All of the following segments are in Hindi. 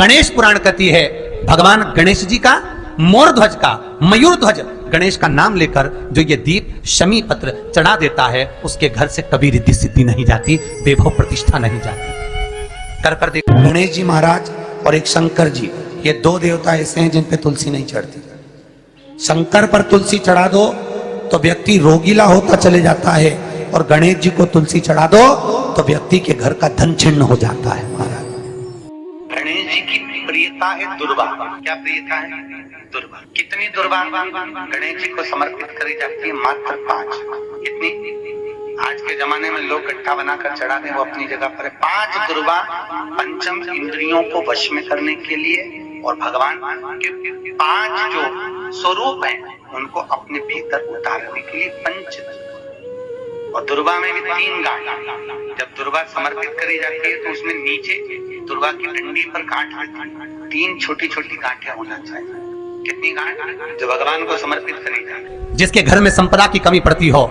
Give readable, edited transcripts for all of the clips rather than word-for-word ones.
गणेश पुराण कहती है भगवान गणेश जी का मोर ध्वज का मयूर ध्वज गणेश का नाम लेकर जो ये दीप शमी पत्र चढ़ा देता है उसके घर से कभी रिद्धि सिद्धि नहीं जाती, वैभव प्रतिष्ठा नहीं जाती। कर देखो गणेश जी महाराज और एक शंकर जी, ये दो देवता ऐसे हैं जिन पे तुलसी नहीं चढ़ती। शंकर पर तुलसी चढ़ा दो तो व्यक्ति रोगीला होता चले जाता है, और गणेश जी को तुलसी चढ़ा दो तो व्यक्ति के घर का धन छिन्न हो जाता है। महाराज गणेश जी की प्रियता है दुर्वा। क्या प्रियता है? दुर्वा। कितनी दुर्वा गणेश जी को समर्पित करी जाती है? मात्र 5। कितनी? आज के जमाने में लोग गट्टा बनाकर चढ़ा दें, वो अपनी जगह पर है। 5 दुर्वा पंचम इंद्रियों को वश में करने के लिए, और भगवान के 5 जो स्वरूप हैं उनको अपने भीतर उतारने के लिए पंच। और दुर्वा में भी 3 गांठ। जब दुर्वा समर्पित करी जाती है तो उसमें नीचे दुर्वा की डंडी पर गांठ रहती है। 3 छोटी छोटी गांठें होना चाहिए। कितनी गांठ? जो भगवान को समर्पित करी जाती। जिसके घर में संपदा की कमी पड़ती हो,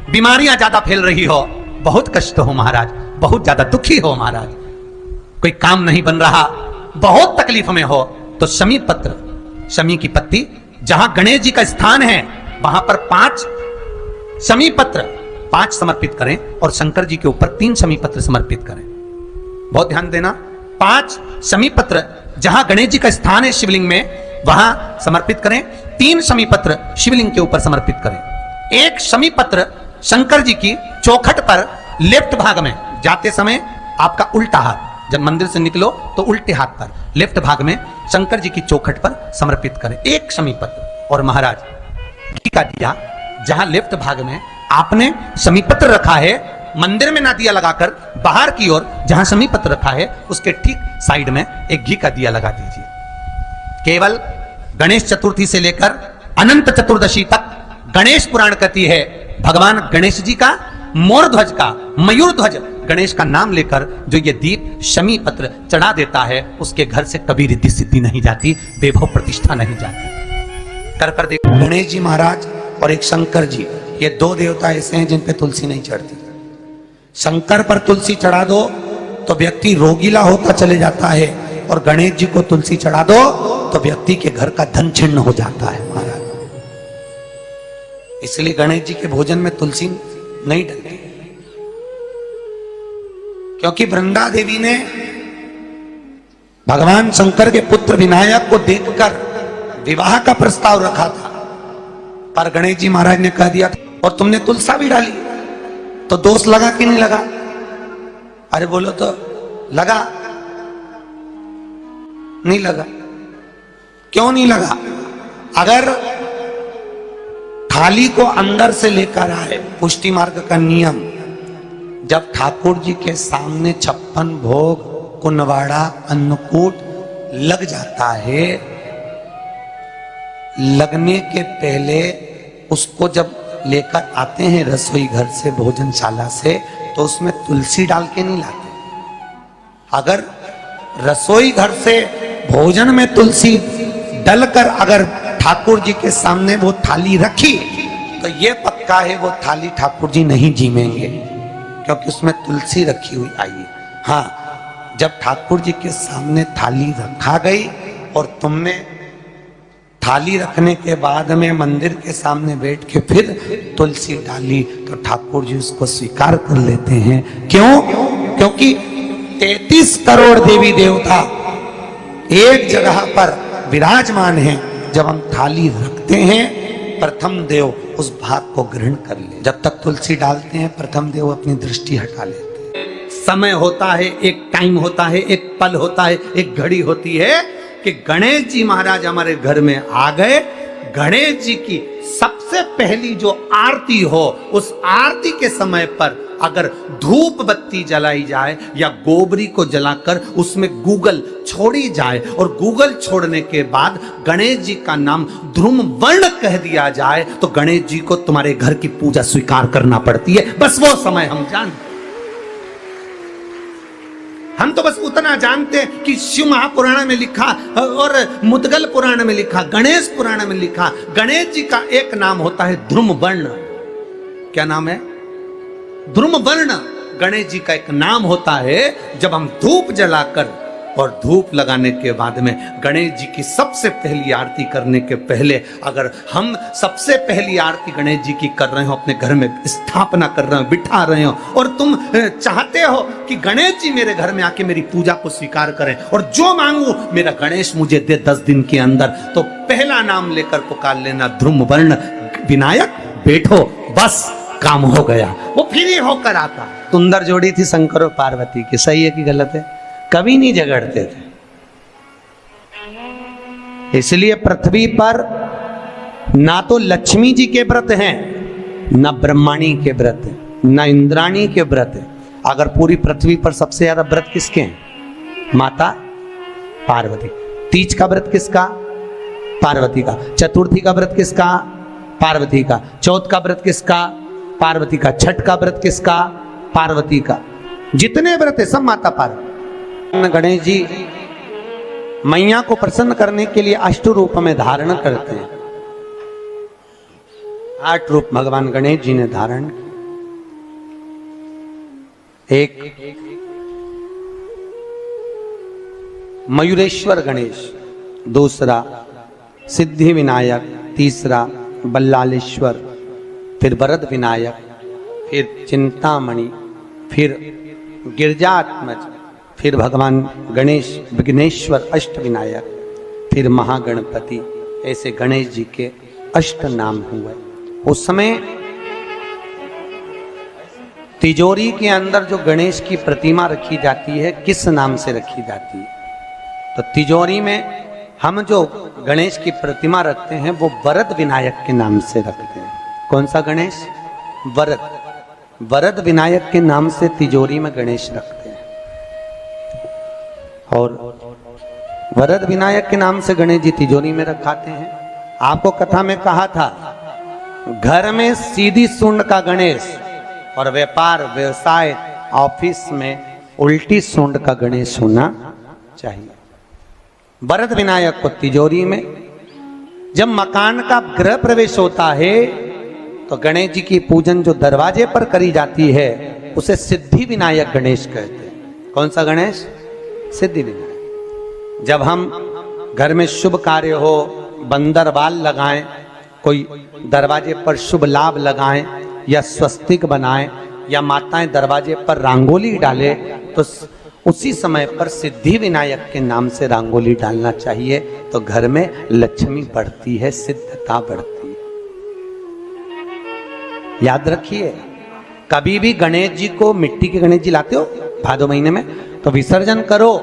बीमारियां ज्यादा फैल रही हो, बहुत कष्ट हो महाराज, बहुत ज्यादा दुखी हो महाराज, कोई काम नहीं बन रहा, बहुत तकलीफ में हो, तो शमी पत्र, शमी की पत्ती, जहां गणेश जी का स्थान है वहां पर 5 शमी पत्र 5 समर्पित करें, और शंकर जी के ऊपर 3 शमी पत्र समर्पित करें। बहुत ध्यान देना, 5 शमी पत्र जहां गणेश जी का स्थान है शिवलिंग में वहां समर्पित करें, 3 शमी पत्र शिवलिंग के ऊपर समर्पित करें। 1 शमी पत्र शंकर जी की चौखट पर लेफ्ट भाग में, जाते समय आपका उल्टा हाथ, जब मंदिर से निकलो तो उल्टे हाथ पर लेफ्ट भाग में शंकर जी की चौखट पर समर्पित करें 1 शमी पत्र। और महाराज घी का दिया जहां लेफ्ट भाग में आपने शमी पत्र रखा है, मंदिर में ना दिया लगाकर बाहर की ओर जहां शमी पत्र रखा है उसके ठीक साइड में एक घी का दिया लगा दीजिए। केवल गणेश चतुर्थी से लेकर अनंत चतुर्दशी तक गणेश पुराण कहती है भगवान गणेश जी का मोर ध्वज का मयूर ध्वज गणेश का नाम लेकर जो ये दीप शमी पत्र चढ़ा देता है उसके घर से कभी रिद्धि सिद्धि नहीं जाती, वैभव प्रतिष्ठा नहीं जाती। कर देखो गणेश जी महाराज और एक शंकर जी, ये दो देवता ऐसे हैं जिन पे तुलसी नहीं चढ़ती। शंकर पर तुलसी चढ़ा दो तो व्यक्ति रोगीला होता चले जाता है, और गणेश जी को तुलसी चढ़ा दो तो व्यक्ति के घर का धन छिन्न हो जाता है। महाराज इसलिए गणेश जी के भोजन में तुलसी नहीं डलती, क्योंकि वृंदा देवी ने भगवान शंकर के पुत्र विनायक को देखकर विवाह का प्रस्ताव रखा था, पर गणेश जी महाराज ने कह दिया और तुमने तुलसा भी डाली, तो दोष लगा कि नहीं लगा? अरे बोलो तो लगा? नहीं लगा। क्यों नहीं लगा? अगर थाली को अंदर से लेकर आए, पुष्टि मार्ग का नियम, जब ठाकुर जी के सामने 56 भोग कुनवाड़ा अन्नकूट लग जाता है, लगने के पहले उसको जब लेकर आते हैं रसोई घर से, भोजनशाला से, तो उसमें तुलसी डाल के नहीं लाते। अगर रसोई घर से भोजन में तुलसी डलकर अगर ठाकुर जी के सामने वो थाली रखी तो ये पक्का है वो थाली ठाकुर जी नहीं जीमेंगे, क्योंकि उसमें तुलसी रखी हुई आई है। हाँ, जब ठाकुर जी के सामने थाली रखा गई और तुमने थाली रखने के बाद में मंदिर के सामने बैठ के फिर तुलसी डाली तो ठाकुर जी उसको स्वीकार कर लेते हैं। क्यों? क्योंकि 33 करोड़ देवी देवता एक जगह पर विराजमान हैं। जब हम थाली रखते हैं प्रथम देव उस भाग को ग्रहण कर ले। जब तक तुलसी डालते हैं प्रथम देव अपनी दृष्टि हटा लेते हैं। समय होता है, एक टाइम होता है, एक पल होता है, एक घड़ी होती है कि गणेश जी महाराज हमारे घर में आ गए। गणेश जी की सबसे पहली जो आरती हो, उस आरती के समय पर अगर धूप बत्ती जलाई जाए या गोबरी को जलाकर उसमें गूगल छोड़ी जाए, और गूगल छोड़ने के बाद गणेश जी का नाम ध्रुम वर्ण कह दिया जाए, तो गणेश जी को तुम्हारे घर की पूजा स्वीकार करना पड़ती है। बस वो समय हम जानते, हम तो बस उतना जानते हैं कि शिव महापुराण में लिखा और मुद्गल पुराण में लिखा, गणेश पुराण में लिखा, गणेश जी का एक नाम होता है ध्रुम वर्ण। क्या नाम है? ध्रुम वर्ण गणेश जी का एक नाम होता है। जब हम धूप जलाकर और धूप लगाने के बाद में गणेश जी की सबसे पहली आरती करने के पहले अगर हम सबसे पहली आरती गणेश जी की कर रहे हो, अपने घर में स्थापना कर रहे हो, बिठा रहे हो, और तुम चाहते हो कि गणेश जी मेरे घर में आके मेरी पूजा को स्वीकार करें और जो मांगू मेरा गणेश मुझे दे 10 दिन के अंदर, तो पहला नाम लेकर पुकार लेना ध्रुम वर्ण विनायक, बैठो, बस काम हो गया। वो फिर ही होकर आता। सुंदर जोड़ी थी शंकर और पार्वती की, सही है कि गलत है? कभी नहीं झगड़ते थे। इसलिए पृथ्वी पर ना तो लक्ष्मी जी के व्रत हैं, ना ब्रह्माणी के व्रत हैं, ना इंद्राणी के व्रत हैं। अगर पूरी पृथ्वी पर सबसे ज्यादा व्रत किसके हैं? माता पार्वती। तीज का व्रत किसका? पार्वती का। चतुर्थी का व्रत किसका? पार्वती का। चौथ का व्रत किसका? पार्वती का। छठ का व्रत किसका? पार्वती का। जितने व्रत है सब माता पार्वती। गणेश जी मैया को प्रसन्न करने के लिए 8 रूप में धारण करते हैं। 8 रूप भगवान गणेश जी ने धारण किए। एक मयूरेश्वर गणेश, दूसरा सिद्धि विनायक, तीसरा बल्लालेश्वर, फिर वरद विनायक, फिर चिंतामणि, फिर गिरजात्मज, फिर भगवान गणेश विघ्नेश्वर अष्ट विनायक, फिर महागणपति। ऐसे गणेश जी के 8 नाम हुए। उस समय तिजोरी के अंदर जो गणेश की प्रतिमा रखी जाती है, किस नाम से रखी जाती है? तो तिजोरी में हम जो गणेश की प्रतिमा रखते हैं वो वरद विनायक के नाम से रखते हैं। कौन सा गणेश? वरद। वरद विनायक के नाम से तिजोरी में गणेश रखते हैं। और वरद विनायक के नाम से गणेश जी तिजोरी में रखाते हैं। आपको कथा में कहा था, घर में सीधी सूंड का गणेश और व्यापार व्यवसाय ऑफिस में उल्टी सूंड का गणेश होना चाहिए। वरद विनायक को तिजोरी में। जब मकान का गृह प्रवेश होता है तो गणेश जी की पूजन जो दरवाजे पर करी जाती है उसे सिद्धि विनायक गणेश कहते हैं। कौन सा गणेश? सिद्धि विनायक। जब हम घर में शुभ कार्य हो, बंदर बाल लगाएं, कोई दरवाजे पर शुभ लाभ लगाएं या स्वस्तिक बनाएं या माताएं दरवाजे पर रंगोली डाले, तो उसी समय पर सिद्धि विनायक के नाम से रंगोली डालना चाहिए। तो घर में लक्ष्मी बढ़ती है, सिद्धता बढ़ती है। याद रखिए, कभी भी गणेश जी को, मिट्टी के गणेश जी लाते हो भादो महीने में, तो विसर्जन करो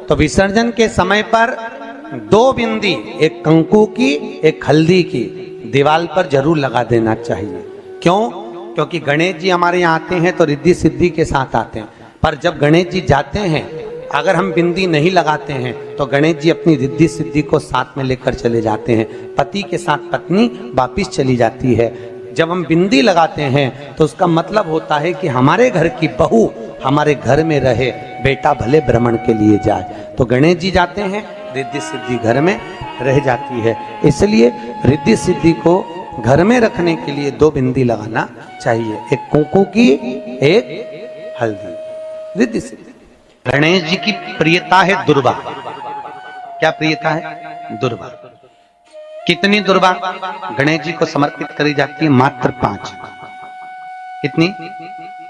तो विसर्जन के समय पर 2 बिंदी, एक कंकु की एक हल्दी की, दीवार पर जरूर लगा देना चाहिए। क्यों? क्योंकि गणेश जी हमारे यहाँ आते हैं तो रिद्धि सिद्धि के साथ आते हैं, पर जब गणेश जी जाते हैं अगर हम बिंदी नहीं लगाते हैं तो गणेश जी अपनी रिद्धि सिद्धि को साथ में लेकर चले जाते हैं। पति के साथ पत्नी वापिस चली जाती है। जब हम बिंदी लगाते हैं तो उसका मतलब होता है कि हमारे घर की बहू हमारे घर में रहे, बेटा भले भ्रमण के लिए जाए। तो गणेश जी जाते हैं, रिद्धि सिद्धि घर में रह जाती है। इसलिए रिद्धि सिद्धि को घर में रखने के लिए 2 बिंदी लगाना चाहिए, एक कुंकू की, एक हल्दी। रिद्धि सिद्धि। गणेश जी की प्रियता है दुर्वा। क्या प्रियता है? दुर्वा। कितनी दुर्वा गणेश जी को समर्पित करी जाती है? मात्र 5। कितनी?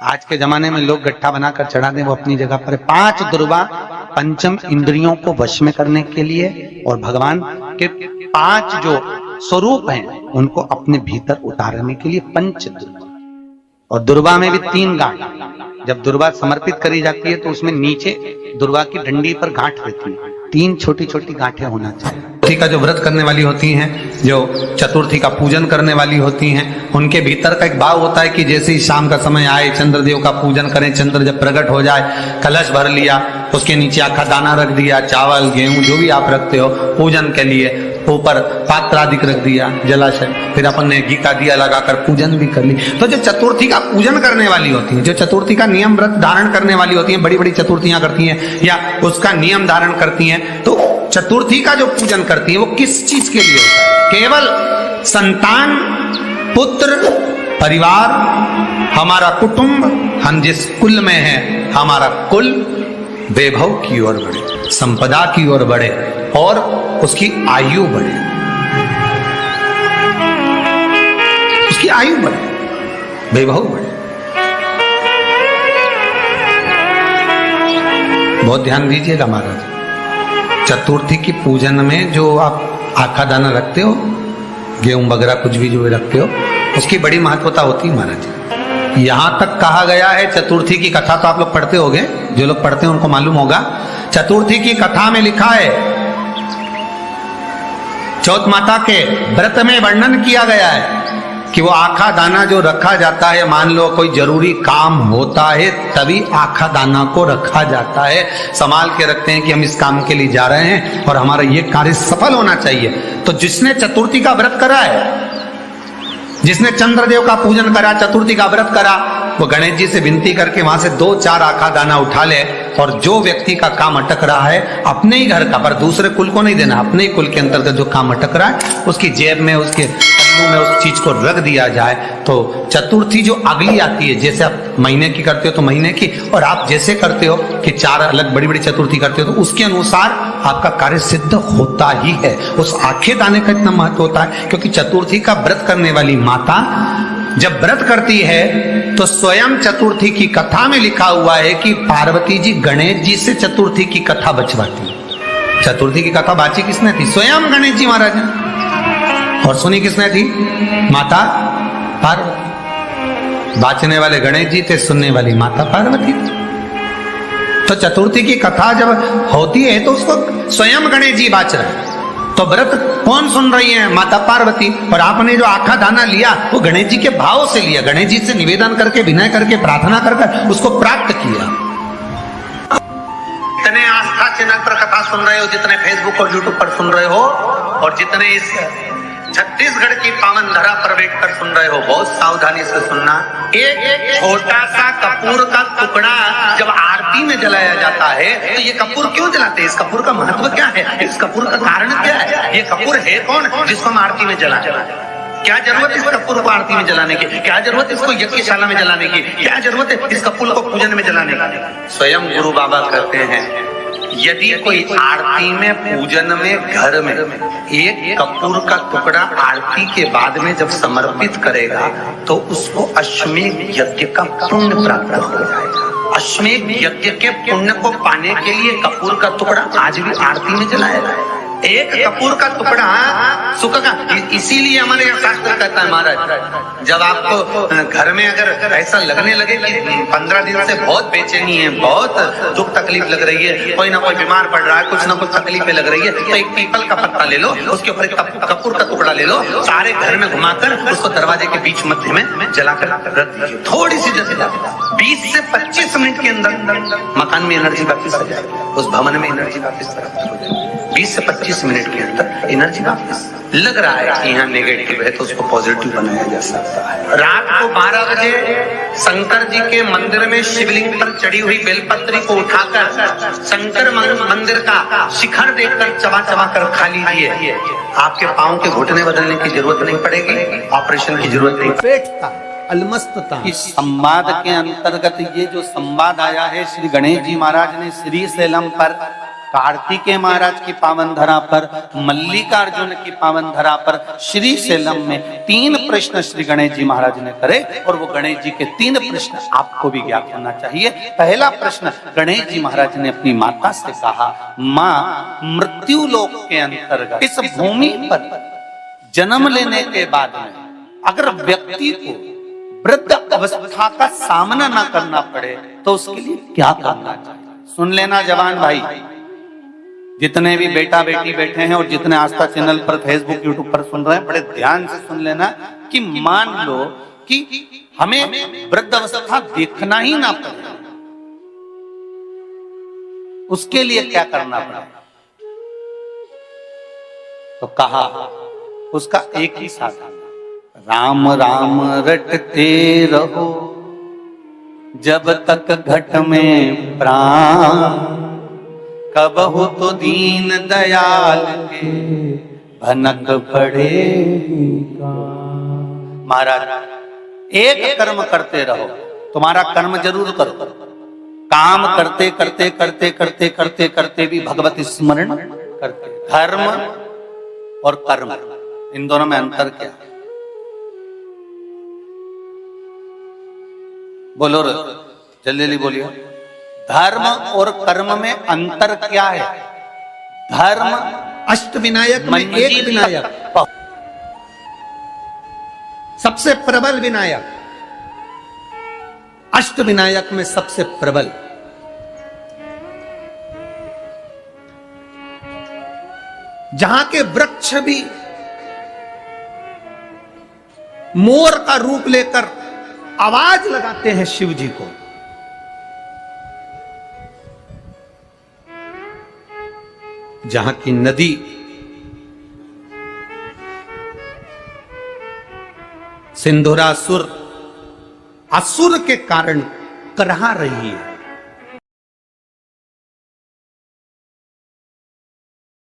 आज के जमाने में लोग गट्ठा बनाकर चढ़ा दें, वो अपनी जगह पर 5 दुर्वा पंचम इंद्रियों को वश में करने के लिए और भगवान के 5 जो स्वरूप हैं उनको अपने भीतर उतारने के लिए 5 दुर्वा। और दुर्वा में भी 3 गांठ। जब दुर्वा समर्पित करी जाती है तो उसमें नीचे दुर्वा की डंडी पर गांठ रहती है, 3 छोटी छोटी गांठें होना चाहिए। चतुर्थी का जो व्रत करने वाली होती हैं, जो चतुर्थी का पूजन करने वाली होती हैं, उनके भीतर का एक भाव होता है कि जैसे ही शाम का समय आए चंद्रदेव का पूजन करें। चंद्र जब प्रकट हो जाए, कलश भर लिया, उसके नीचे आखा दाना रख दिया, चावल गेहूं जो भी आप रखते हो पूजन के लिए, ऊपर पात्र आदि रख दिया, जलाशय, फिर अपन ने घी का दिया लगाकर पूजन भी कर ली। तो जो चतुर्थी का पूजन करने वाली होती है, जो चतुर्थी का नियम व्रत धारण करने वाली होती है, बड़ी बड़ी चतुर्थियां करती हैं या उसका नियम धारण करती हैं, तो चतुर्थी का जो पूजन करती है वो किस चीज के लिए होता है? केवल संतान, पुत्र, परिवार, हमारा कुटुंब, हम जिस कुल में हैं, हमारा कुल वैभव की ओर बढ़े। संपदा की ओर बढ़े और उसकी आयु बढ़े, उसकी आयु बढ़े, वैभव बढ़े। बहुत ध्यान दीजिएगा महाराज, चतुर्थी की पूजन में जो आप आखा दाना रखते हो, गेहूं वगैरह कुछ भी जो रखते हो, उसकी बड़ी महत्वता होती है महाराज। यहां तक कहा गया है, चतुर्थी की कथा तो आप लोग पढ़ते होंगे, जो लोग पढ़ते हैं उनको मालूम होगा। चतुर्थी की कथा में लिखा है, चौथ माता के व्रत में वर्णन किया गया है कि वो आखा दाना जो रखा जाता है, मान लो कोई जरूरी काम होता है तभी आखा दाना को रखा जाता है, संभाल के रखते हैं कि हम इस काम के लिए जा रहे हैं और हमारा ये कार्य सफल होना चाहिए। तो जिसने चतुर्थी का व्रत करा है, जिसने चंद्रदेव का पूजन करा, चतुर्थी का व्रत करा, वो गणेश जी से विनती करके वहां से 2-4 आखा दाना उठा ले, और जो व्यक्ति का काम अटक रहा है अपने ही घर का, पर दूसरे कुल को नहीं देना, अपने ही कुल के अंतर्गत जो काम अटक रहा है उसकी जेब में, उसके में उस चीज को रख दिया जाए। तो चतुर्थी जो अगली आती है, जैसे आप महीने की करते हो तो महीने की, और आप जैसे करते हो कि 4 अलग बड़ी बड़ी चतुर्थी करते हो तो उसके अनुसार आपका कार्य सिद्ध होता ही है। उस आखे दाने का इतना महत्व होता है क्योंकि चतुर्थी का व्रत करने वाली माता जब व्रत करती है तो स्वयं चतुर्थी की कथा में लिखा हुआ है कि पार्वती जी गणेश जी से चतुर्थी की कथा बचवाती। चतुर्थी की कथा बाची किसने थी? स्वयं गणेश जी महाराज ने। और सुनी किसने थी? माता पार्वती। बाचने वाले गणेश जी थे, सुनने वाली माता पार्वती थी। तो चतुर्थी की कथा जब होती है तो उसको स्वयं गणेश जी बाच रहे, तो व्रत कौन सुन रही है? माता पार्वती। और आपने जो आखा दाना लिया वो गणेश जी के भाव से लिया, गणेश जी से निवेदन करके, विनय करके, प्रार्थना कर उसको प्राप्त किया। जितने आस्था चैनल पर कथा सुन रहे हो, जितने फेसबुक और यूट्यूब पर सुन रहे हो, और जितने इस छत्तीसगढ़ की पावन धरा पर बैठकर सुन रहे हो, बहुत सावधानी से सुनना। एक छोटा सा कपूर का टुकड़ा जब आरती में जलाया जाता है तो ये कपूर क्यों जलाते हैं? इस कपूर का महत्व क्या है? इस कपूर का कारण क्या है? ये कपूर है कौन जिसको हम आरती में जलाते हैं? क्या जरूरत इस कपूर को आरती में जलाने की? क्या जरूरत इसको यज्ञशाला में जलाने की? क्या जरूरत है इस कपूर को पूजन में जलाने की? स्वयं गुरु बाबा कहते हैं, यदि कोई आरती में, पूजन में, घर में एक कपूर का टुकड़ा आरती के बाद में जब समर्पित करेगा तो उसको अश्वमेध यज्ञ का पुण्य प्राप्त हो जाएगा। अश्वमेध यज्ञ के पुण्य को पाने के लिए कपूर का टुकड़ा आज भी आरती में जलाया जाएगा। एक कपूर का टुकड़ा सुख का, इसीलिए हमारे यहाँ शास्त्र कहता है महाराज, जब आपको घर में अगर ऐसा लगने लगे कि 15 दिन से बहुत बेचैनी है, बहुत दुख तकलीफ लग रही है, कोई ना कोई बीमार पड़ रहा है, कुछ ना कुछ तकलीफें लग रही है, तो एक पीपल का पत्ता ले लो, उसके ऊपर एक कपूर का टुकड़ा ले लो, सारे घर में घुमाकर उसको दरवाजे के बीच मध्य में जलाकर रख दीजिए। थोड़ी सी जल 20 से 25 मिनट के अंदर मकान में एनर्जी वापिस आ जाएगी, उस भवन में एनर्जी वापिस हो जाएगी। 20 से 25 मिनट के अंदर एनर्जी वापस। लग रहा है कि यहाँ नेगेटिव है तो उसको पॉजिटिव बनाया जा सकता है। रात को 12 बजे शंकर जी के मंदिर में शिवलिंग पर चढ़ी हुई बेलपत्री को उठाकर शंकर मंदिर का शिखर देखकर चबा चबा कर खा लीजिए। आपके पाँव के घुटने बदलने की जरूरत नहीं पड़ेगी, ऑपरेशन की जरूरत नहीं। पेट था, अलमस्तता। इस संवाद के अंतर्गत ये जो संवाद आया है, श्री गणेश जी महाराज ने श्री शैलम पर, कार्तिकेय महाराज की पावन धरा पर, मल्लिकार्जुन की पावन धरा पर, श्री शैलम में 3 प्रश्न श्री गणेश जी महाराज ने करे, और वो गणेश जी के 3 प्रश्न आपको भी ज्ञात होना चाहिए। पहला प्रश्न गणेश जी महाराज ने अपनी माता से कहा, माँ, मृत्यु लोक के अंतर्गत इस भूमि पर जन्म लेने के बाद में अगर व्यक्ति को वृद्ध अवस्था का सामना ना करना पड़े तो उसके लिए क्या करना चाहिए? सुन लेना जवान भाई, जितने भी बेटा बेटी बैठे हैं और जितने आस्था चैनल पर, फेसबुक, यूट्यूब पर सुन रहे हैं, बड़े ध्यान से सुन लेना कि मान लो कि हमें वृद्ध अवस्था देखना ही ना पड़े, उसके लिए क्या करना पड़े? तो कहा उसका एक ही साधन, राम राम रटते रहो जब तक घट में प्राण, कब हो तो दीन दयाल के भनक पड़ेगा। महाराज, एक कर्म करते रहो, तुम्हारा कर्म जरूर करो, काम करते करते करते करते करते करते भी भगवत स्मरण करते। धर्म और कर्म, इन दोनों में अंतर क्या है? बोलो रे, जल्दी जल्दी बोलिए। धर्म और कर्म में अंतर क्या है? धर्म अष्ट विनायक में एक विनायक, सबसे प्रबल विनायक, अष्ट विनायक में सबसे प्रबल। जहां के वृक्ष भी मोर का रूप लेकर आवाज लगाते हैं शिव जी को, जहां की नदी सिंधुरासुर असुर के कारण करहा रही है,